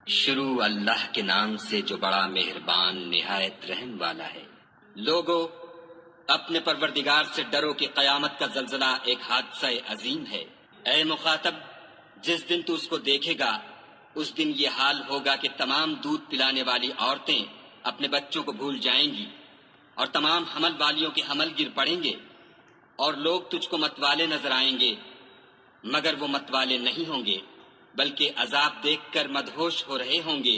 شروع اللہ کے نام سے جو بڑا مہربان نہایت رحم والا ہے۔ لوگو، اپنے پروردگار سے ڈرو کہ قیامت کا زلزلہ ایک حادثہ عظیم ہے۔ اے مخاطب، جس دن تو اس کو دیکھے گا اس دن یہ حال ہوگا کہ تمام دودھ پلانے والی عورتیں اپنے بچوں کو بھول جائیں گی اور تمام حمل والیوں کے حمل گر پڑیں گے، اور لوگ تجھ کو متوالے نظر آئیں گے، مگر وہ متوالے نہیں ہوں گے بلکہ عذاب دیکھ کر مدہوش ہو رہے ہوں گے۔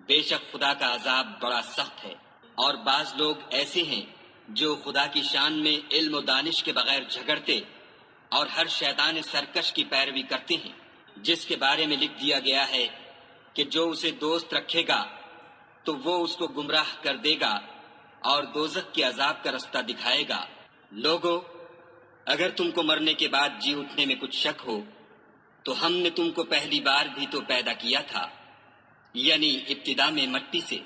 بے شک خدا کا عذاب بڑا سخت ہے۔ اور بعض لوگ ایسے ہیں جو خدا کی شان میں علم و دانش کے بغیر جھگڑتے اور ہر شیطان سرکش کی پیروی کرتے ہیں، جس کے بارے میں لکھ دیا گیا ہے کہ جو اسے دوست رکھے گا تو وہ اس کو گمراہ کر دے گا اور دوزخ کے عذاب کا رستہ دکھائے گا۔ لوگو، اگر تم کو مرنے کے بعد جی اٹھنے میں کچھ شک ہو تو ہم نے تم کو پہلی بار بھی تو پیدا کیا تھا، یعنی ابتدا میں مٹی سے،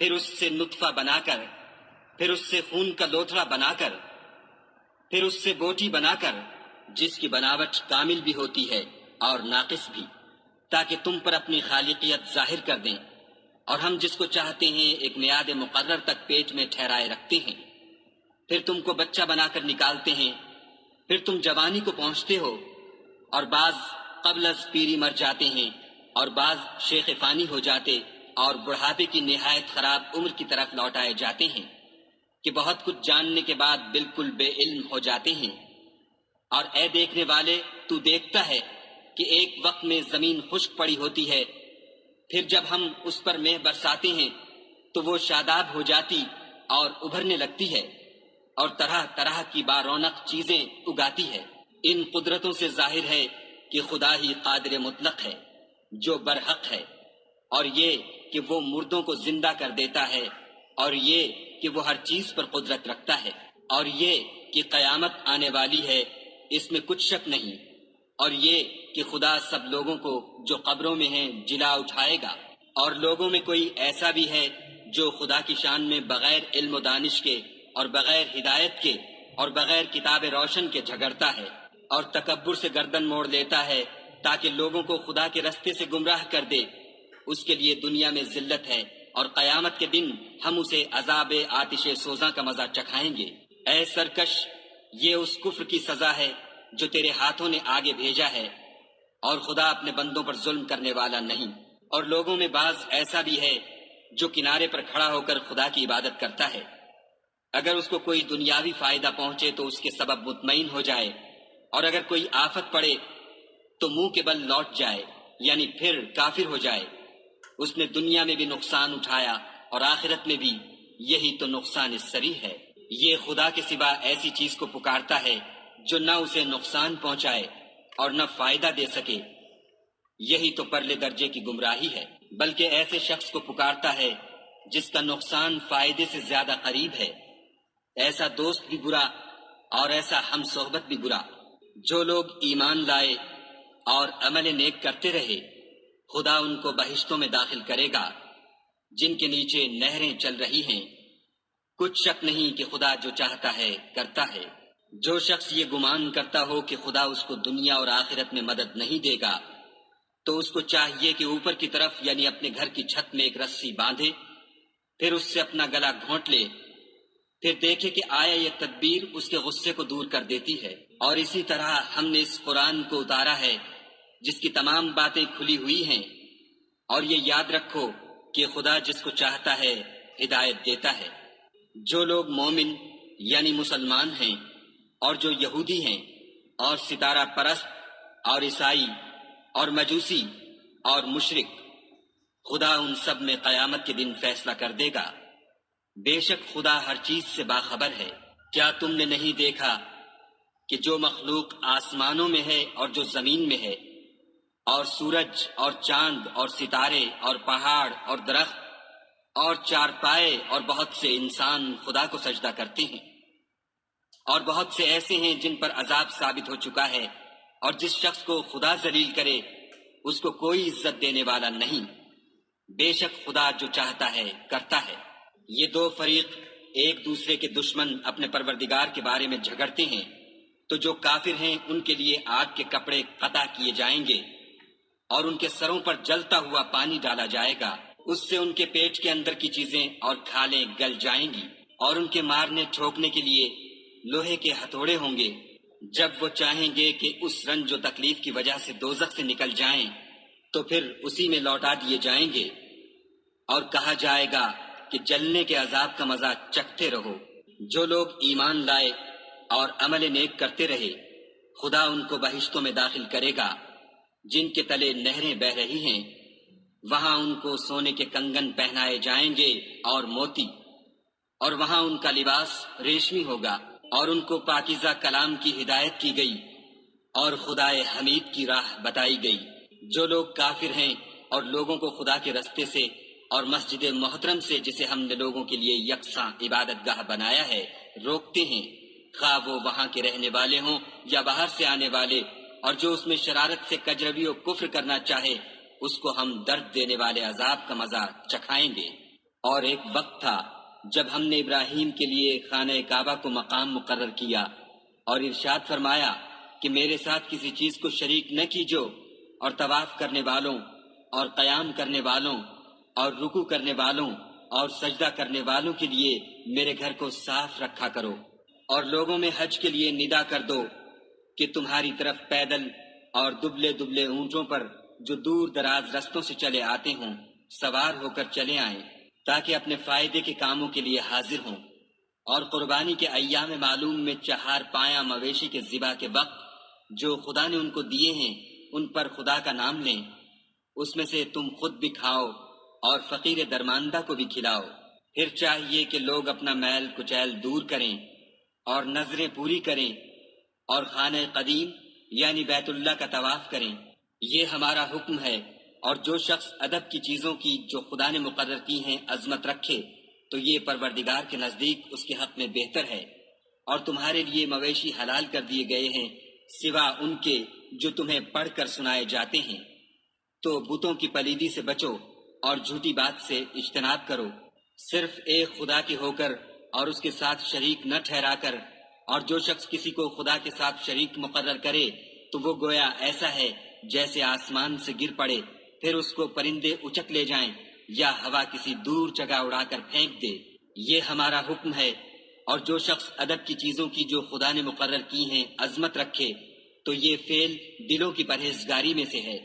پھر اس سے نطفہ بنا کر، پھر اس سے خون کا لوتھڑا بنا کر، پھر اس سے بوٹی بنا کر، جس کی بناوٹ کامل بھی ہوتی ہے اور ناقص بھی، تاکہ تم پر اپنی خالقیت ظاہر کر دیں۔ اور ہم جس کو چاہتے ہیں ایک میعاد مقرر تک پیٹ میں ٹھہرائے رکھتے ہیں، پھر تم کو بچہ بنا کر نکالتے ہیں، پھر تم جوانی کو پہنچتے ہو، اور بعض قبل از پیری مر جاتے ہیں، اور بعض شیخ فانی ہو جاتے اور بڑھاپے کی نہایت خراب عمر کی طرف لوٹائے جاتے ہیں کہ بہت کچھ جاننے کے بعد بالکل بے علم ہو جاتے ہیں۔ اور اے دیکھنے والے، تو دیکھتا ہے کہ ایک وقت میں زمین خشک پڑی ہوتی ہے، پھر جب ہم اس پر مہ برساتے ہیں تو وہ شاداب ہو جاتی اور ابھرنے لگتی ہے اور طرح طرح کی بارونق چیزیں اگاتی ہے۔ ان قدرتوں سے ظاہر ہے کہ خدا ہی قادر مطلق ہے جو برحق ہے، اور یہ کہ وہ مردوں کو زندہ کر دیتا ہے، اور یہ کہ وہ ہر چیز پر قدرت رکھتا ہے، اور یہ کہ قیامت آنے والی ہے، اس میں کچھ شک نہیں، اور یہ کہ خدا سب لوگوں کو جو قبروں میں ہیں جلا اٹھائے گا۔ اور لوگوں میں کوئی ایسا بھی ہے جو خدا کی شان میں بغیر علم و دانش کے اور بغیر ہدایت کے اور بغیر کتاب روشن کے جھگڑتا ہے اور تکبر سے گردن موڑ لیتا ہے تاکہ لوگوں کو خدا کے رستے سے گمراہ کر دے۔ اس کے لیے دنیا میں ذلت ہے، اور قیامت کے دن ہم اسے عذاب آتش سوزاں کا مزہ چکھائیں گے۔ اے سرکش، یہ اس کفر کی سزا ہے جو تیرے ہاتھوں نے آگے بھیجا ہے، اور خدا اپنے بندوں پر ظلم کرنے والا نہیں۔ اور لوگوں میں بعض ایسا بھی ہے جو کنارے پر کھڑا ہو کر خدا کی عبادت کرتا ہے، اگر اس کو کوئی دنیاوی فائدہ پہنچے تو اس کے سبب مطمئن ہو جائے، اور اگر کوئی آفت پڑے تو منہ کے بل لوٹ جائے، یعنی پھر کافر ہو جائے۔ اس نے دنیا میں بھی نقصان اٹھایا اور آخرت میں بھی، یہی تو نقصان سری ہے۔ یہ خدا کے سوا ایسی چیز کو پکارتا ہے جو نہ اسے نقصان پہنچائے اور نہ فائدہ دے سکے، یہی تو پرلے درجے کی گمراہی ہے۔ بلکہ ایسے شخص کو پکارتا ہے جس کا نقصان فائدے سے زیادہ قریب ہے۔ ایسا دوست بھی برا اور ایسا ہم صحبت بھی برا۔ جو لوگ ایمان لائے اور عمل نیک کرتے رہے، خدا ان کو بہشتوں میں داخل کرے گا جن کے نیچے نہریں چل رہی ہیں۔ کچھ شک نہیں کہ خدا جو چاہتا ہے کرتا ہے۔ جو شخص یہ گمان کرتا ہو کہ خدا اس کو دنیا اور آخرت میں مدد نہیں دے گا، تو اس کو چاہیے کہ اوپر کی طرف یعنی اپنے گھر کی چھت میں ایک رسی باندھے، پھر اس سے اپنا گلا گھونٹ لے، پھر دیکھے کہ آیا یہ تدبیر اس کے غصے کو دور کر دیتی ہے۔ اور اسی طرح ہم نے اس قرآن کو اتارا ہے جس کی تمام باتیں کھلی ہوئی ہیں، اور یہ یاد رکھو کہ خدا جس کو چاہتا ہے ہدایت دیتا ہے۔ جو لوگ مومن یعنی مسلمان ہیں اور جو یہودی ہیں اور ستارہ پرست اور عیسائی اور مجوسی اور مشرک، خدا ان سب میں قیامت کے دن فیصلہ کر دے گا۔ بے شک خدا ہر چیز سے باخبر ہے۔ کیا تم نے نہیں دیکھا کہ جو مخلوق آسمانوں میں ہے اور جو زمین میں ہے، اور سورج اور چاند اور ستارے اور پہاڑ اور درخت اور چارپائے اور بہت سے انسان خدا کو سجدہ کرتے ہیں، اور بہت سے ایسے ہیں جن پر عذاب ثابت ہو چکا ہے، اور جس شخص کو خدا ذلیل کرے اس کو کوئی عزت دینے والا نہیں۔ بے شک خدا جو چاہتا ہے کرتا ہے۔ یہ دو فریق ایک دوسرے کے دشمن اپنے پروردگار کے بارے میں جھگڑتے ہیں، تو جو کافر ہیں ان کے لیے آگ کے کپڑے قطع کیے جائیں گے، اور ان کے سروں پر جلتا ہوا پانی ڈالا جائے گا، اس سے ان کے پیٹ کے اندر کی چیزیں اور کھالیں گل جائیں گی، اور ان کے مارنے ٹھوکنے کے لیے لوہے کے ہتھوڑے ہوں گے۔ جب وہ چاہیں گے کہ اس رنج و تکلیف کی وجہ سے دوزخ سے نکل جائیں تو پھر اسی میں لوٹا دیے جائیں گے، اور کہا جائے گا کہ جلنے کے عذاب کا مزہ چکھتے رہو۔ جو لوگ ایمان لائے اور عمل نیک کرتے رہے، خدا ان کو بہشتوں میں داخل کرے گا جن کے تلے نہریں بہ رہی ہیں، وہاں ان کو سونے کے کنگن پہنائے جائیں گے اور موتی، اور وہاں ان کا لباس ریشمی ہوگا، اور ان کو پاکیزہ کلام کی ہدایت کی گئی اور خدائے حمید کی راہ بتائی گئی۔ جو لوگ کافر ہیں اور لوگوں کو خدا کے رستے سے اور مسجد محترم سے، جسے ہم نے لوگوں کے لیے یکساں عبادت گاہ بنایا ہے، روکتے ہیں، خواہ وہ وہاں کے رہنے والے ہوں یا باہر سے آنے والے، اور جو اس میں شرارت سے کجروی و کفر کرنا چاہے، اس کو ہم درد دینے والے عذاب کا مزہ چکھائیں گے۔ اور ایک وقت تھا جب ہم نے ابراہیم کے لیے خانہ کعبہ کو مقام مقرر کیا اور ارشاد فرمایا کہ میرے ساتھ کسی چیز کو شریک نہ کیجو، اور طواف کرنے والوں اور قیام کرنے والوں اور رکوع کرنے والوں اور سجدہ کرنے والوں کے لیے میرے گھر کو صاف رکھا کرو، اور لوگوں میں حج کے لیے ندا کر دو کہ تمہاری طرف پیدل اور دبلے دبلے اونٹوں پر جو دور دراز رستوں سے چلے آتے ہوں سوار ہو کر چلے آئیں، تاکہ اپنے فائدے کے کاموں کے لیے حاضر ہوں، اور قربانی کے ایام معلوم میں 4 پایہ مویشی کے ذبح کے وقت جو خدا نے ان کو دیے ہیں ان پر خدا کا نام لیں، اس میں سے تم خود بھی کھاؤ اور فقیر درماندہ کو بھی کھلاؤ۔ پھر چاہیے کہ لوگ اپنا میل کچیل دور کریں اور نظریں پوری کریں اور خانہ قدیم یعنی بیت اللہ کا طواف کریں، یہ ہمارا حکم ہے۔ اور جو شخص ادب کی چیزوں کی جو خدا نے مقرر کی ہیں عظمت رکھے تو یہ پروردگار کے نزدیک اس کے حق میں بہتر ہے۔ اور تمہارے لیے مویشی حلال کر دیے گئے ہیں سوا ان کے جو تمہیں پڑھ کر سنائے جاتے ہیں، تو بتوں کی پلیدی سے بچو اور جھوٹی بات سے اجتناب کرو، صرف ایک خدا کے ہو کر اور اس کے ساتھ شریک نہ ٹھہرا کر۔ اور جو شخص کسی کو خدا کے ساتھ شریک مقرر کرے تو وہ گویا ایسا ہے جیسے آسمان سے گر پڑے، پھر اس کو پرندے اچک لے جائیں یا ہوا کسی دور جگہ اڑا کر پھینک دے۔ یہ ہمارا حکم ہے۔ اور جو شخص ادب کی چیزوں کی جو خدا نے مقرر کی ہیں عظمت رکھے تو یہ فعل دلوں کی پرہیزگاری میں سے ہے۔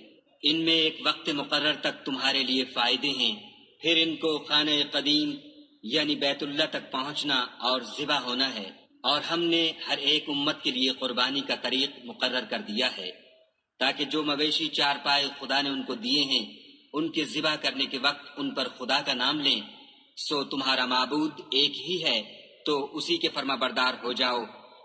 ان میں ایک وقت مقرر تک تمہارے لیے فائدے ہیں، پھر ان کو خانہ قدیم یعنی بیت اللہ تک پہنچنا اور ذبح ہونا ہے۔ اور ہم نے ہر ایک امت کے لیے قربانی کا طریق مقرر کر دیا ہے، تاکہ جو مویشی 4 پائے خدا نے ان کو دیے ہیں ان کے ذبح کرنے کے وقت ان پر خدا کا نام لیں۔ سو تمہارا معبود ایک ہی ہے، تو اسی کے فرما بردار ہو جاؤ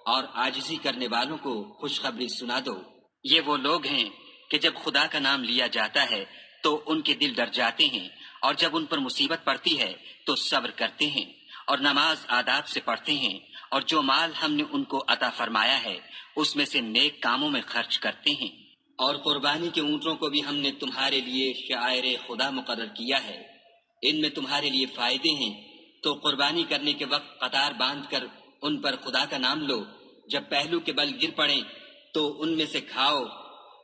اور عاجزی کرنے والوں کو خوشخبری سنا دو۔ یہ وہ لوگ ہیں کہ جب خدا کا نام لیا جاتا ہے تو ان کے دل ڈر جاتے ہیں، اور جب ان پر مصیبت پڑتی ہے تو صبر کرتے ہیں اور نماز آداب سے پڑھتے ہیں، اور جو مال ہم نے ان کو عطا فرمایا ہے اس میں سے نیک کاموں میں خرچ کرتے ہیں۔ اور قربانی کے اونٹوں کو بھی ہم نے تمہارے لیے شعائر خدا مقرر کیا ہے، ان میں تمہارے لیے فائدے ہیں، تو قربانی کرنے کے وقت قطار باندھ کر ان پر خدا کا نام لو۔ جب پہلو کے بل گر پڑیں تو ان میں سے کھاؤ،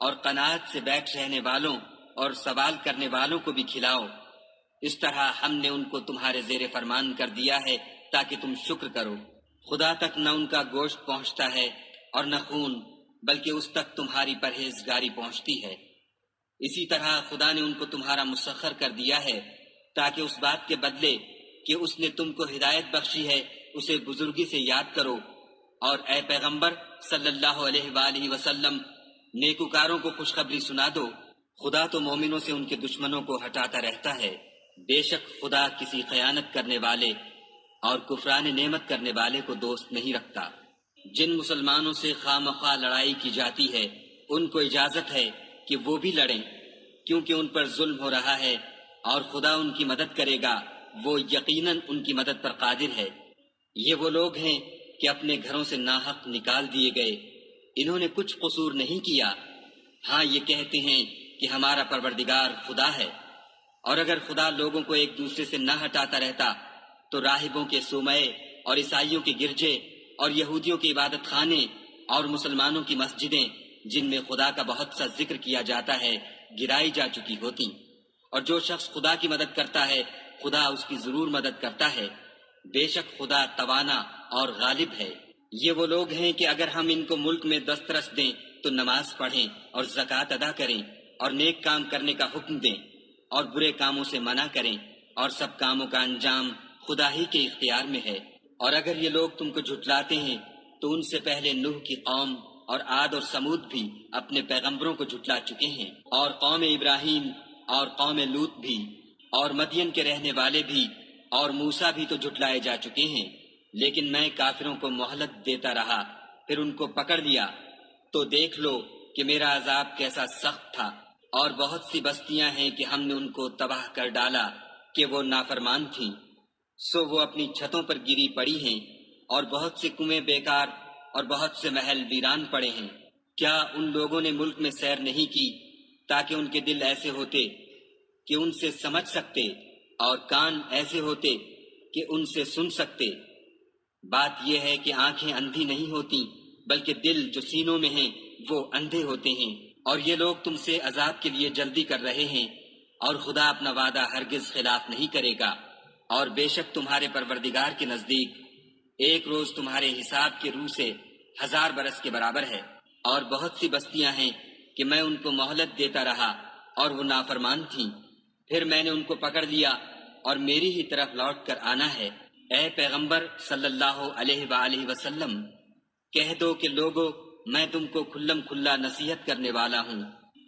اور قناعت سے بیٹھ رہنے والوں اور سوال کرنے والوں کو بھی کھلاؤ۔ اس طرح ہم نے ان کو تمہارے زیر فرمان کر دیا ہے تاکہ تم شکر کرو۔ خدا تک نہ ان کا گوشت پہنچتا ہے اور نہ خون، بلکہ اس تک تمہاری پرہیزگاری پہنچتی ہے۔ اسی طرح خدا نے ان کو تمہارا مسخر کر دیا ہے تاکہ اس بات کے بدلے کہ اس نے تم کو ہدایت بخشی ہے اسے بزرگی سے یاد کرو۔ اور اے پیغمبر صلی اللہ علیہ وآلہ وسلم، نیکوکاروں کو خوشخبری سنا دو۔ خدا تو مومنوں سے ان کے دشمنوں کو ہٹاتا رہتا ہے، بے شک خدا کسی خیانت کرنے والے اور کفران نعمت کرنے والے کو دوست نہیں رکھتا۔ جن مسلمانوں سے خواہ مخواہ لڑائی کی جاتی ہے ان کو اجازت ہے کہ وہ بھی لڑیں، کیونکہ ان پر ظلم ہو رہا ہے، اور خدا ان کی مدد کرے گا، وہ یقیناً ان کی مدد پر قادر ہے۔ یہ وہ لوگ ہیں کہ اپنے گھروں سے ناحق نکال دیے گئے، انہوں نے کچھ قصور نہیں کیا، ہاں یہ کہتے ہیں کہ ہمارا پروردگار خدا ہے۔ اور اگر خدا لوگوں کو ایک دوسرے سے نہ ہٹاتا رہتا تو راہبوں کے صومعے اور عیسائیوں کے گرجے اور یہودیوں کے عبادت خانے اور مسلمانوں کی مسجدیں جن میں خدا کا بہت سا ذکر کیا جاتا ہے گرائی جا چکی ہوتی، اور جو شخص خدا کی مدد کرتا ہے خدا اس کی ضرور مدد کرتا ہے، بے شک خدا توانا اور غالب ہے۔ یہ وہ لوگ ہیں کہ اگر ہم ان کو ملک میں دسترس دیں تو نماز پڑھیں اور زکوٰۃ ادا کریں اور نیک کام کرنے کا حکم دیں اور برے کاموں سے منع کریں، اور سب کاموں کا انجام خدا ہی کے اختیار میں ہے۔ اور اگر یہ لوگ تم کو جھٹلاتے ہیں تو ان سے پہلے نوح کی قوم اور عاد اور سمود بھی اپنے پیغمبروں کو جھٹلا چکے ہیں، اور قوم ابراہیم اور قوم لوط بھی، اور مدین کے رہنے والے بھی، اور موسیٰ بھی تو جھٹلائے جا چکے ہیں۔ لیکن میں کافروں کو مہلت دیتا رہا، پھر ان کو پکڑ لیا، تو دیکھ لو کہ میرا عذاب کیسا سخت تھا۔ اور بہت سی بستیاں ہیں کہ ہم نے ان کو تباہ کر ڈالا کہ وہ نافرمان تھیں، سو وہ اپنی چھتوں پر گری پڑی ہیں، اور بہت سے کنویں بیکار اور بہت سے محل ویران پڑے ہیں۔ کیا ان لوگوں نے ملک میں سیر نہیں کی تاکہ ان کے دل ایسے ہوتے کہ ان سے سمجھ سکتے اور کان ایسے ہوتے کہ ان سے سن سکتے؟ بات یہ ہے کہ آنکھیں اندھی نہیں ہوتی بلکہ دل جو سینوں میں ہیں وہ اندھے ہوتے ہیں۔ اور یہ لوگ تم سے عذاب کے لیے جلدی کر رہے ہیں، اور خدا اپنا وعدہ ہرگز خلاف نہیں کرے گا۔ اور بے شک تمہارے پروردگار کے نزدیک ایک روز تمہارے حساب کے روح سے 1000 برس کے برابر ہے۔ اور بہت سی بستیاں ہیں کہ میں ان کو مہلت دیتا رہا اور وہ نافرمان تھیں، پھر میں نے ان کو پکڑ لیا اور میری ہی طرف لوٹ کر آنا ہے۔ اے پیغمبر صلی اللہ علیہ وآلہ وسلم، کہہ دو کہ لوگو میں تم کو کھلم کھلا نصیحت کرنے والا ہوں،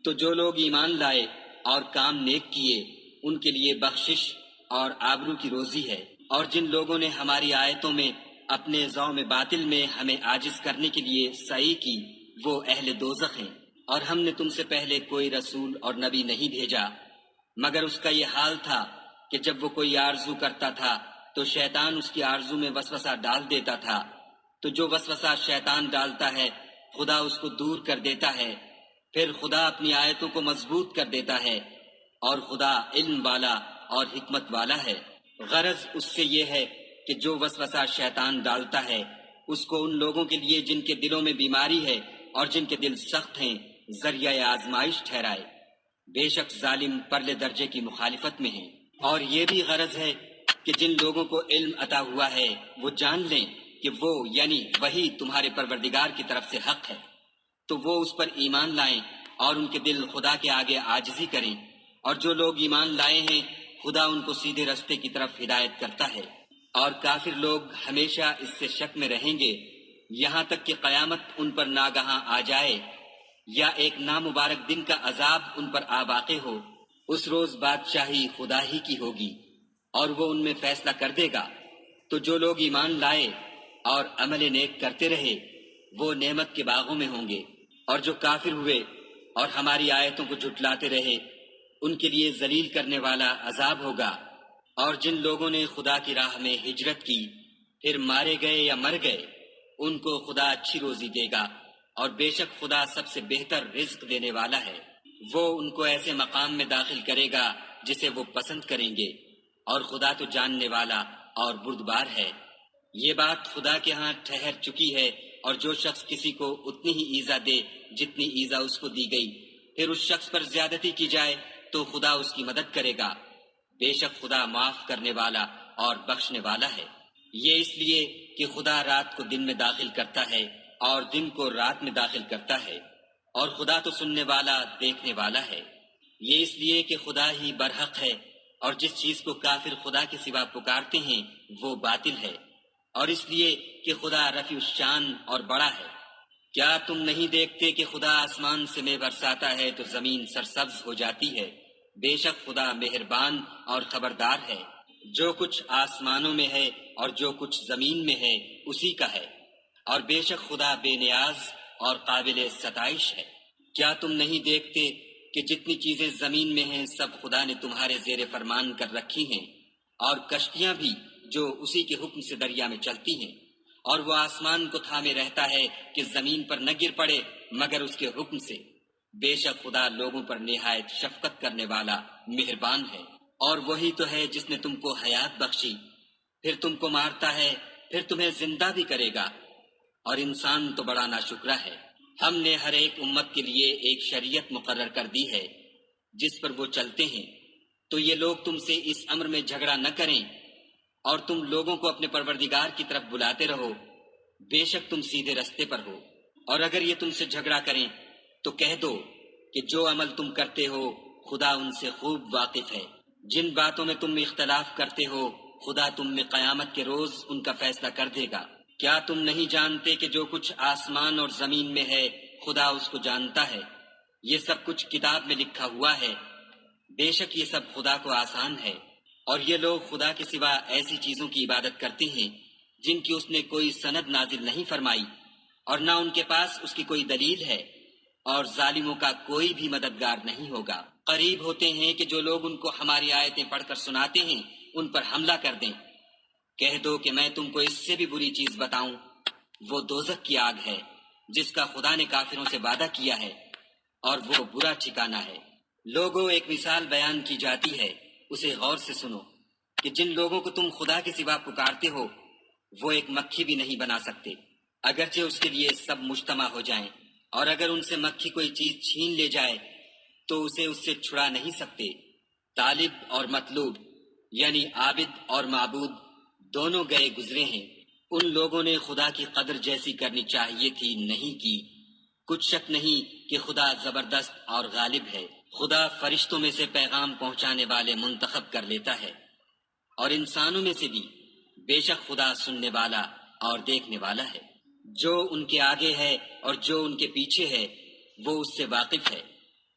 تو جو لوگ ایمان لائے اور کام نیک کیے ان کے لیے بخشش اور آبرو کی روزی ہے۔ اور جن لوگوں نے ہماری آیتوں میں اپنے ذوم باطل میں ہمیں عاجز کرنے کے لیے سعی کی وہ اہل دوزخ ہیں۔ اور ہم نے تم سے پہلے کوئی رسول اور نبی نہیں بھیجا مگر اس کا یہ حال تھا کہ جب وہ کوئی آرزو کرتا تھا تو شیطان اس کی آرزو میں وسوسہ ڈال دیتا تھا، تو جو وسوسہ شیطان ڈالتا ہے خدا اس کو دور کر دیتا ہے، پھر خدا اپنی آیتوں کو مضبوط کر دیتا ہے، اور خدا علم والا اور حکمت والا ہے۔ غرض اس سے یہ ہے کہ جو وسوسہ شیطان ڈالتا ہے اس کو ان لوگوں کے لیے جن کے دلوں میں بیماری ہے اور جن کے دل سخت ہیں ذریعہ آزمائش ٹھہرائے۔ بے شک ظالم پرلے درجے کی مخالفت میں ہیں۔ اور یہ بھی غرض ہے کہ جن لوگوں کو علم عطا ہوا ہے وہ جان لیں کہ وہ یعنی وہی تمہارے پروردگار کی طرف سے حق ہے، تو وہ اس پر ایمان لائیں اور ان کے دل خدا کے آگے عاجزی کریں۔ اور جو لوگ ایمان لائے ہیں خدا ان کو سیدھے رستے کی طرف ہدایت کرتا ہے۔ اور کافر لوگ ہمیشہ اس سے شک میں رہیں گے یہاں تک کہ قیامت ان پر ناگہاں آ جائے یا ایک نامبارک دن کا عذاب ان پر آ واقع ہو۔ اس روز بادشاہی خدا ہی کی ہوگی اور وہ ان میں فیصلہ کر دے گا۔ تو جو لوگ ایمان لائے اور عمل نیک کرتے رہے وہ نعمت کے باغوں میں ہوں گے، اور جو کافر ہوئے اور ہماری آیتوں کو جھٹلاتے رہے ان کے لیے ذلیل کرنے والا عذاب ہوگا۔ اور جن لوگوں نے خدا کی راہ میں ہجرت کی پھر مارے گئے یا مر گئے ان کو خدا اچھی روزی دے گا، اور بے شک خدا سب سے بہتر رزق دینے والا ہے۔ وہ ان کو ایسے مقام میں داخل کرے گا جسے وہ پسند کریں گے، اور خدا تو جاننے والا اور بردبار ہے۔ یہ بات خدا کے ہاں ٹھہر چکی ہے، اور جو شخص کسی کو اتنی ہی ایذا دے جتنی ایذا اس کو دی گئی، پھر اس شخص پر زیادتی کی جائے تو خدا اس کی مدد کرے گا۔ بے شک خدا معاف کرنے والا اور بخشنے والا ہے۔ یہ اس لیے کہ خدا رات کو دن میں داخل کرتا ہے اور دن کو رات میں داخل کرتا ہے، اور خدا تو سننے والا دیکھنے والا ہے۔ یہ اس لیے کہ خدا ہی برحق ہے، اور جس چیز کو کافر خدا کے سوا پکارتے ہیں وہ باطل ہے، اور اس لیے کہ خدا رفیع الشان اور بڑا ہے۔ کیا تم نہیں دیکھتے کہ خدا آسمان سے مے برساتا ہے تو زمین سرسبز ہو جاتی ہے؟ بے شک خدا مہربان اور خبردار ہے۔ جو کچھ آسمانوں میں ہے اور جو کچھ زمین میں ہے اسی کا ہے، اور بے شک خدا بے نیاز اور قابل ستائش ہے۔ کیا تم نہیں دیکھتے کہ جتنی چیزیں زمین میں ہیں سب خدا نے تمہارے زیر فرمان کر رکھی ہیں، اور کشتیاں بھی جو اسی کے حکم سے دریا میں چلتی ہیں، اور وہ آسمان کو تھامے رہتا ہے کہ زمین پر نہ گر پڑے مگر اس کے حکم سے۔ بے شک خدا لوگوں پر نہایت شفقت کرنے والا مہربان ہے۔ اور وہی تو ہے جس نے تم کو حیات بخشی، پھر تم کو مارتا ہے، پھر تمہیں زندہ بھی کرے گا، اور انسان تو بڑا ناشکرا ہے۔ ہم نے ہر ایک امت کے لیے ایک شریعت مقرر کر دی ہے جس پر وہ چلتے ہیں، تو یہ لوگ تم سے اس امر میں جھگڑا نہ کریں اور تم لوگوں کو اپنے پروردگار کی طرف بلاتے رہو، بے شک تم سیدھے رستے پر ہو۔ اور اگر یہ تم سے جھگڑا کریں تو کہہ دو کہ جو عمل تم کرتے ہو خدا ان سے خوب واقف ہے۔ جن باتوں میں تم اختلاف کرتے ہو خدا تم میں قیامت کے روز ان کا فیصلہ کر دے گا۔ کیا تم نہیں جانتے کہ جو کچھ آسمان اور زمین میں ہے خدا اس کو جانتا ہے؟ یہ سب کچھ کتاب میں لکھا ہوا ہے۔ بے شک یہ سب خدا کو آسان ہے۔ اور یہ لوگ خدا کے سوا ایسی چیزوں کی عبادت کرتے ہیں جن کی اس نے کوئی سند نازل نہیں فرمائی اور نہ ان کے پاس اس کی کوئی دلیل ہے، اور ظالموں کا کوئی بھی مددگار نہیں ہوگا۔ قریب ہوتے ہیں کہ جو لوگ ان کو ہماری آیتیں پڑھ کر سناتے ہیں ان پر حملہ کر دیں۔ کہہ دو کہ میں تم کو اس سے بھی بری چیز بتاؤں، وہ دوزخ کی آگ ہے جس کا خدا نے کافروں سے وعدہ کیا ہے، اور وہ برا ٹھکانہ ہے۔ لوگوں، ایک مثال بیان کی جاتی ہے، اسے غور سے سنو کہ جن لوگوں کو تم خدا کے سوا پکارتے ہو وہ ایک مکھی بھی نہیں بنا سکتے، اگرچہ اس کے لیے سب مجتمع ہو جائیں، اور اگر ان سے مکھی کوئی چیز چھین لے جائے تو اسے اس سے چھڑا نہیں سکتے۔ طالب اور مطلوب یعنی عابد اور معبود دونوں گئے گزرے ہیں۔ ان لوگوں نے خدا کی قدر جیسی کرنی چاہیے تھی نہیں کی۔ کچھ شک نہیں کہ خدا زبردست اور غالب ہے۔ خدا فرشتوں میں سے پیغام پہنچانے والے منتخب کر لیتا ہے، اور انسانوں میں سے بھی بے شک خدا سننے والا اور دیکھنے والا ہے۔ جو ان کے آگے ہے اور جو ان کے پیچھے ہے وہ اس سے واقف ہے،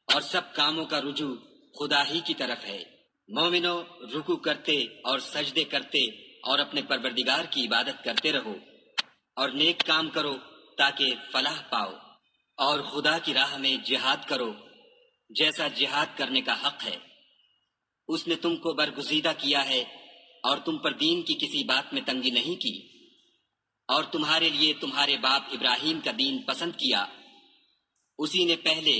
اور سب کاموں کا رجوع خدا ہی کی طرف ہے۔ مومنو، رکوع کرتے اور سجدے کرتے اور اپنے پروردگار کی عبادت کرتے رہو، اور نیک کام کرو تاکہ فلاح پاؤ، اور خدا کی راہ میں جہاد کرو جیسا جہاد کرنے کا حق ہے۔ اس نے تم کو برگزیدہ کیا ہے اور تم پر دین کی کسی بات میں تنگی نہیں کی، اور تمہارے لیے تمہارے باپ ابراہیم کا دین پسند کیا۔ اسی نے پہلے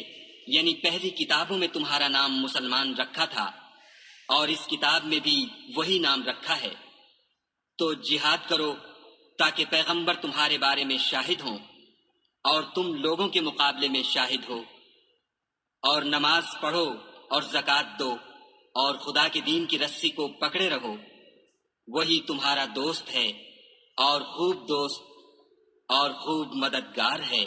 یعنی پہلی کتابوں میں تمہارا نام مسلمان رکھا تھا، اور اس کتاب میں بھی وہی نام رکھا ہے۔ تو جہاد کرو تاکہ پیغمبر تمہارے بارے میں شاہد ہوں اور تم لوگوں کے مقابلے میں شاہد ہو، اور نماز پڑھو اور زکوٰۃ دو، اور خدا کے دین کی رسی کو پکڑے رہو، وہی تمہارا دوست ہے اور خوب دوست اور خوب مددگار ہے۔